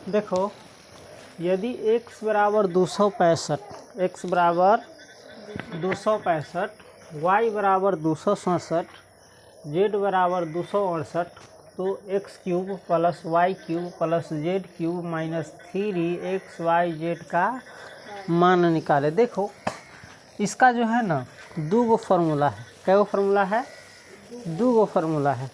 देखो, यदि x बराबर 265, x बराबर 265, y बराबर 267, z बराबर 268, तो x cube plus Y cube plus Z cube minus 3xyz का मान निकाले। देखो, इसका जो है ना दो गो फार्मूला है। क्या फार्मूला है? दो गो फार्मूला है।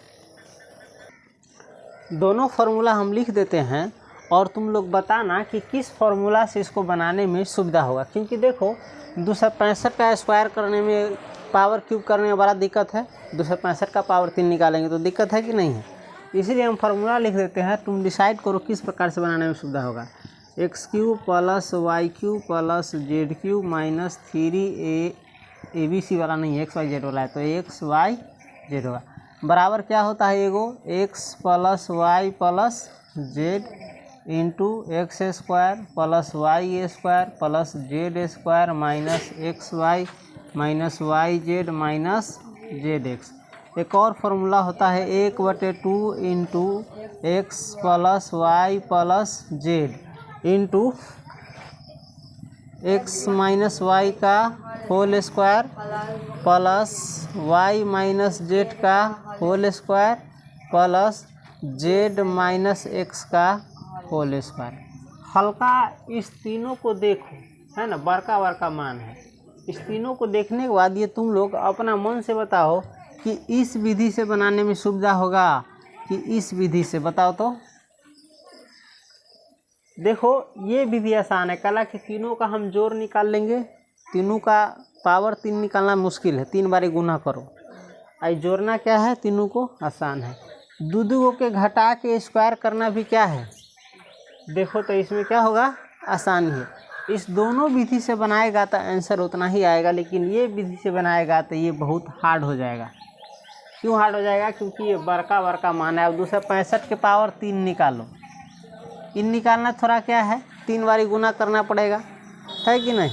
दोनों फार्मूला हम लिख देते हैं और तुम लोग बताना कि किस फार्मूला से इसको बनाने में सुविधा होगा। क्योंकि देखो, 265 का स्क्वायर करने में, पावर क्यूब करने में बड़ा दिक्कत है। 265 का पावर 3 निकालेंगे तो दिक्कत है कि नहीं है। इसीलिए हम फार्मूला लिख देते हैं। तुम डिसाइड करो किस प्रकार से बनाने में सुविधा होगा। X cube plus Y cube plus Z cube minus 3 ABC वाला नहीं है, XYZ वाला है, तो XYZ होगा। बराबर क्या होता है? एगो x plus Y plus Z into X square plus Y square plus Z square minus XY minus YZ minus ZX। एक और फार्मूला होता है 1/2 into X plus Y plus Z into X minus Y का whole square plus Y minus Z का whole square plus Z minus X का whole square. हल्का इस तीनों को देखो, है ना, बड़का बड़का मान है। इस तीनों को देखने के बाद ये तुम लोग अपना मन से बताओ कि इस विधि से बनाने में सुविधा होगा कि इस विधि से। बताओ तो। देखो, ये विधि आसान है। कला कि तीनों का हम जोड़ निकाल लेंगे। तीनों का पावर 3 निकालना मुश्किल है, 3 बारी गुना करो। आई जोड़ना क्या है? तीनों को आसान है। दो के घटा के स्क्वायर करना भी क्या है? देखो तो इसमें क्या होगा? आसान है। इस दोनों विधि से बनाएगा तो आंसर उतना ही आएगा, लेकिन ये विधि से बनाएगा तो ये बहुत हार्ड हो जाएगा। क्यों हार्ड हो जाएगा? क्योंकि ये बड़का बड़का मान है। अब 265 के पावर 3 निकालो। इन निकालना थोड़ा क्या है, 3 बारी गुना करना पड़ेगा, है कि नहीं,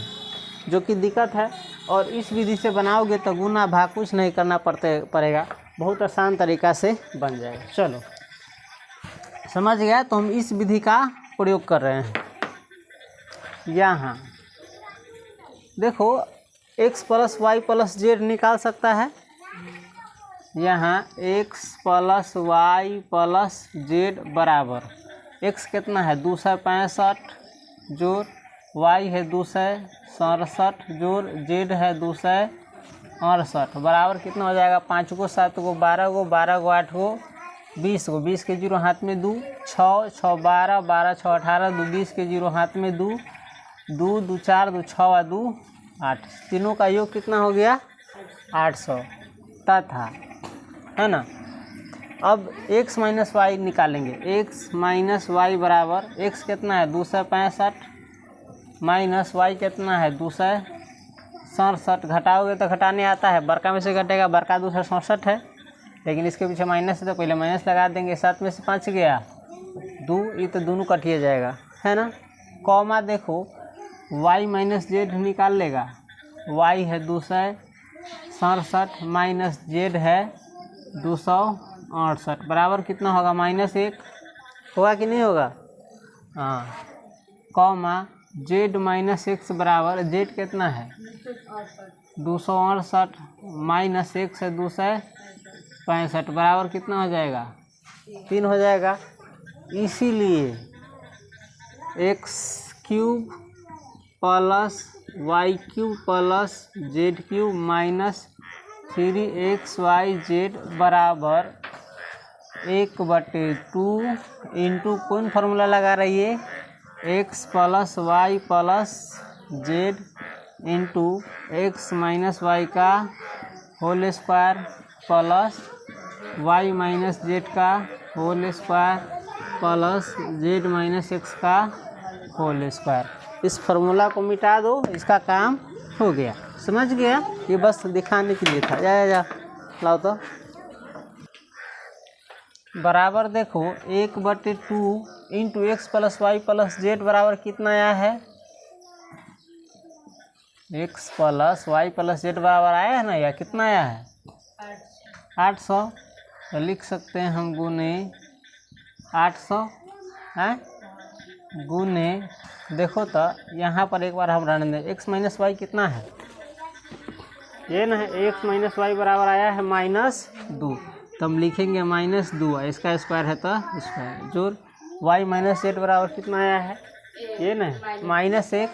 जो कि दिक्कत है। और इस विधि से बनाओगे तो गुना भाग कुछ नहीं करना पड़ेगा, बहुत आसान तरीका से बन जाएगा। चलो, समझ गया? तो हम इस विधि का प्रयोग कर रहे हैं। यहाँ देखो, x plus Y plus Z निकाल सकता है। यहाँ x plus Y plus Z बराबर x कितना है? 265 जोड़ y है 267 जोड़ z है 268 बराबर कितना हो जाएगा? 5 को 7 को 12 को 12 को 8 को 20 को 20 के जीरो हाथ में 2, 6 6 12 12 6 18 2 20 के जीरो हाथ में 2 2 2 4 2 6 और 2 8। तीनों का योग कितना हो गया? 800 तथा, है ना। अब x माइनस वाई निकालेंगे। x माइनस वाई बराबर x कितना है? 265 माइनस वाई कितना है? 267। घटाओगे तो घटाने आता है, बड़का में से घटेगा, बड़का 267 है, लेकिन इसके पीछे माइनस है तो पहले माइनस लगा देंगे। 7 में से 5 गया 2, ये तो दोनों कटिए जाएगा, है ना। कॉमा देखो, y माइनस जेड निकाल लेगा। y है 267 माइनस जेड है 268 बराबर कितना होगा? -1 होगा कि नहीं होगा? हाँ। कॉमा जेड माइनस एक्स बराबर जेड कितना है? 268 माइनस एक्स है 265 बराबर कितना हो जाएगा? 3 हो जाएगा। इसीलिए X cube plus Y cube plus Z cube minus 3xyz बराबर 1/2 इंटू कौन फार्मूला लगा रही है? x plus Y plus Z into X minus Y का whole square plus Y minus Z का whole square plus Z minus X का whole square. इस formula को मिटा दो, इसका काम हो गया। समझ गया? ये बस दिखाने के लिए था। जा लाओ तो। बराबर देखो 1/2 into X plus Y plus Z बराबर कितना आया है? X plus Y plus Z बराबर आया है ना, या कितना आया है? 800। तो लिख सकते हैं हम गुने 800 है। गुने, देखो तो यहाँ पर एक बार हम रहने दें, एक्स माइनस वाई कितना है, ये ना है, एक्स माइनस वाई बराबर आया है -2, तो हम लिखेंगे -2, इसका स्क्वायर है तो स्क्वायर, जोड़ वाई माइनस जेड बराबर कितना आया है, ये ना -1,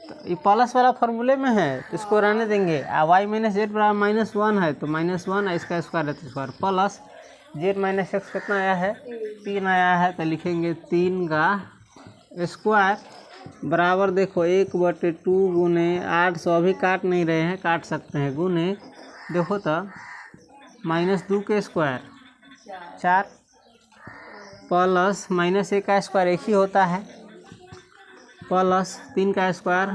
तो ये प्लस वाला फॉर्मूले में है तो इसको रहने देंगे। वाई माइनस जेड बराबर -1 है तो -1, इसका स्क्वायर है तो square, plus Z minus x कितना आया है, 3 आया है, तो लिखेंगे 3 का स्क्वायर बराबर, देखो 1/2 गुने 800, अभी काट नहीं रहे हैं, काट सकते हैं, गुने देखो तो -2 के स्क्वायर 4, प्लस -1 का स्क्वायर 1 ही होता है, प्लस 3 का स्क्वायर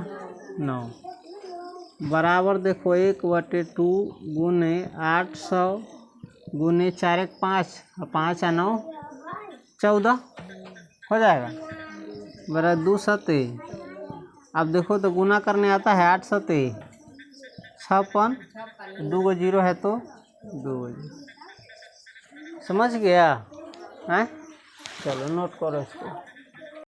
9, बराबर देखो 1/2 गुने 800 गुने 4 1 5 और 5 और 9 14 हो जाएगा, बराबर 2 सते। अब देखो तो गुना करने आता है, 8 सते 56, 2 गो 0 है तो 2 गो 0, समझ गया है। चलो नोट करो इसको।